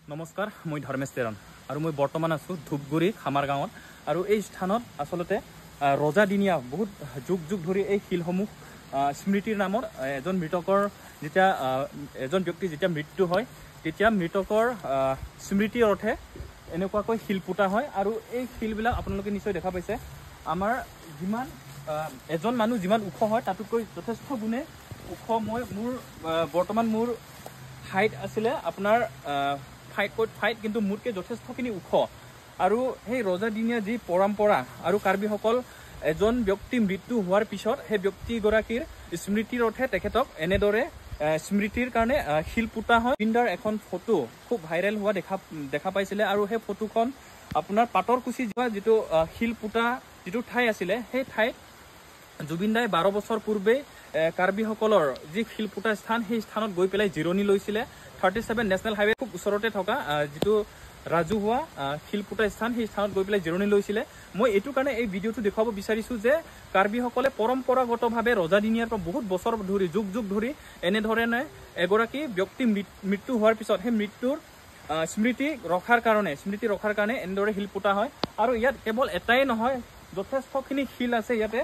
নমস্কাৰ, মই ধৰ্মেশ তেৰণ আৰু মই বৰ্তমান আছোঁ ধূপগুৰি খামাৰ গাঁৱত। আৰু এই স্থানত আচলতে ৰজাদিনীয়া বহুত যুগ যুগ ধৰি এই শিলসমূহ স্মৃতিৰ নামত এজন মৃতকৰ যেতিয়া এজন ব্যক্তি যেতিয়া মৃত্যু হয় তেতিয়া মৃতকৰ স্মৃতিৰ অৰ্থে এনেকুৱাকৈ শিল পোতা হয়। আৰু এই শিলবিলাক আপোনালোকে নিশ্চয় দেখা পাইছে, আমাৰ যিমান এজন মানুহ যিমান ওখ হয় তাতোতকৈ যথেষ্ট গুণে ওখ। মোৰ বৰ্তমান মোৰ হাইট আছিলে আপোনাৰ 5'5", কিন্তু মোতকৈ যথেষ্টখিনি ওখ। আৰু সেই ৰজাদিনীয়া যি পৰম্পৰা আৰু কাৰ্বিসকল এজন ব্যক্তি মৃত্যু হোৱাৰ পিছত সেই ব্যক্তিগৰাকীৰ স্মৃতিৰ অৰ্থে তেখেতক এনেদৰে স্মৃতিৰ কাৰণে শিল পোতা হয়। জুবিনদাৰ এখন ফটো খুব ভাইৰেল হোৱা দেখা পাইছিলে। আৰু সেই ফটোখন আপোনাৰ পাটৰকুচি যোৱা যিটো শিল পোতা যিটো ঠাই আছিলে, সেই ঠাইত জুবিনদাই 12 বছৰ পূৰ্বেই কাৰ্বিসকলৰ যি শিল পোতা স্থান, সেই স্থানত গৈ পেলাই জিৰণি লৈছিলে। 37 নেশ্যনেল হাইৱে খুব ওচৰতে থকা যিটো ৰাজহুৱা শিল পোতা স্থান, সেই স্থানত গৈ পেলাই জিৰণি লৈছিলে। মই এইটো কাৰণে এই ভিডিঅ'টো দেখুৱাব বিচাৰিছোঁ যে কাৰ্বিসকলে পৰম্পৰাগতভাৱে ৰজাদিনীয়াৰ পৰা বহুত বছৰ ধৰি যুগ যুগ ধৰি এনেধৰণে এগৰাকী ব্যক্তি মৃত্যু হোৱাৰ পিছত সেই মৃত্যুৰ স্মৃতি ৰখাৰ কাৰণে এনেদৰে শিল পোতা হয়। আৰু ইয়াত কেৱল এটাই নহয়, যথেষ্টখিনি শিল আছে, ইয়াতে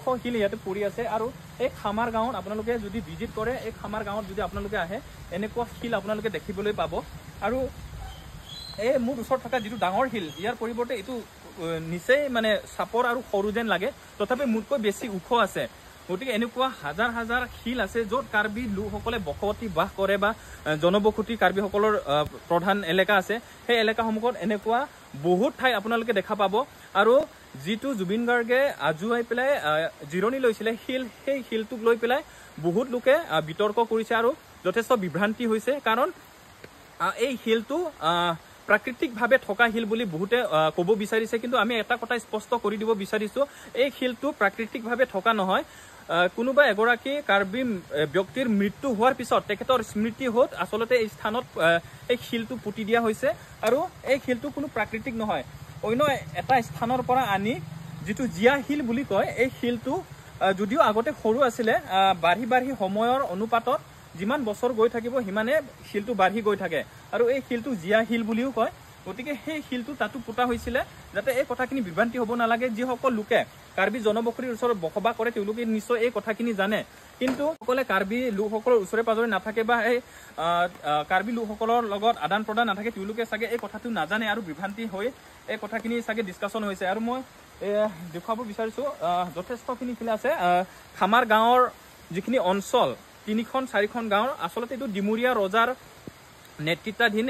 শ শিল ইয়াতে পৰি আছে। আৰু এই খামাৰ গাঁৱত আপোনালোকে যদি ভিজিট কৰে, এই খামাৰ গাঁৱত যদি আপোনালোকে আহে, এনেকুৱা শিল আপোনালোকে দেখিবলৈ পাব। আৰু এই মোৰ ওচৰত থকা যিটো ডাঙৰ শিল, ইয়াৰ পৰিৱৰ্তে এইটো নিচেই মানে চাপৰ আৰু সৰু যেন লাগে, তথাপি মোতকৈ বেছি ওখ আছে। গতিকে এনেকুৱা হাজাৰ হাজাৰ শিল আছে য'ত কাৰ্বি লোকসকলে বসতি বাস কৰে বা জনবসতি কাৰ্বিসকলৰ প্ৰধান এলেকা আছে। সেই এলেকাসমূহত এনেকুৱা বহুত ঠাই আপোনালোকে দেখা পাব। আৰু যিটো জুবিন গাৰ্গে আজুৱাই পেলাই জিৰণি লৈছিলে শিল, সেই শিলটোক লৈ পেলাই বহুত লোকে বিতৰ্ক কৰিছে আৰু যথেষ্ট বিভ্ৰান্তি হৈছে। কাৰণ এই শিলটো প্ৰাকৃতিকভাৱে থকা শিল বুলি বহুতে ক'ব বিচাৰিছে, কিন্তু আমি এটা কথা স্পষ্ট কৰি দিব বিচাৰিছোঁ, এই শিলটো প্ৰাকৃতিকভাৱে থকা নহয়। কোনোবা এগৰাকী কাৰ্বি ব্যক্তিৰ মৃত্যু হোৱাৰ পিছত তেখেতৰ স্মৃতি হোত আচলতে এই স্থানত এই শিলটো পুতি দিয়া হৈছে। আৰু এই শিলটো কোনো প্ৰাকৃতিক নহয়, অন্য এটা স্থানৰ পৰা আনি যিটো জীয়া শিল বুলি কয়, এই শিলটো যদিও আগতে সৰু আছিলে, বাঢ়ি বাঢ়ি সময়ৰ অনুপাতত যিমান বছৰ গৈ থাকিব সিমানে শিলটো বাঢ়ি গৈ থাকে। আৰু এই শিলটো জীয়া শিল বুলিও কয়। গতিকে সেই শিলটো তাতো পোতা হৈছিলে যাতে এই কথাখিনি বিভ্ৰান্তি হ'ব নালাগে। যিসকল লোকে কাৰ্বি জনবসতিৰ ওচৰত বসবাস কৰে তেওঁলোকে নিশ্চয় এই কথাখিনি জানে, কিন্তু সকলে কাৰ্বি লোকসকলৰ ওচৰে পাজৰে নাথাকে বা এই কাৰ্বি লোকসকলৰ লগত আদান প্ৰদান নাথাকে, তেওঁলোকে চাগে এই কথাটো নাজানে আৰু বিভ্ৰান্তি হৈ এই কথাখিনি চাগে ডিছকাশ্যন হৈছে। আৰু মই দেখুৱাব বিচাৰিছোঁ যথেষ্টখিনি শিল আছে। খামাৰ গাঁৱৰ যিখিনি অঞ্চল 3খন 4খন গাঁৱৰ আচলতে এইটো ডিমুৰীয়া ৰজাৰ নেতৃত্বাধীন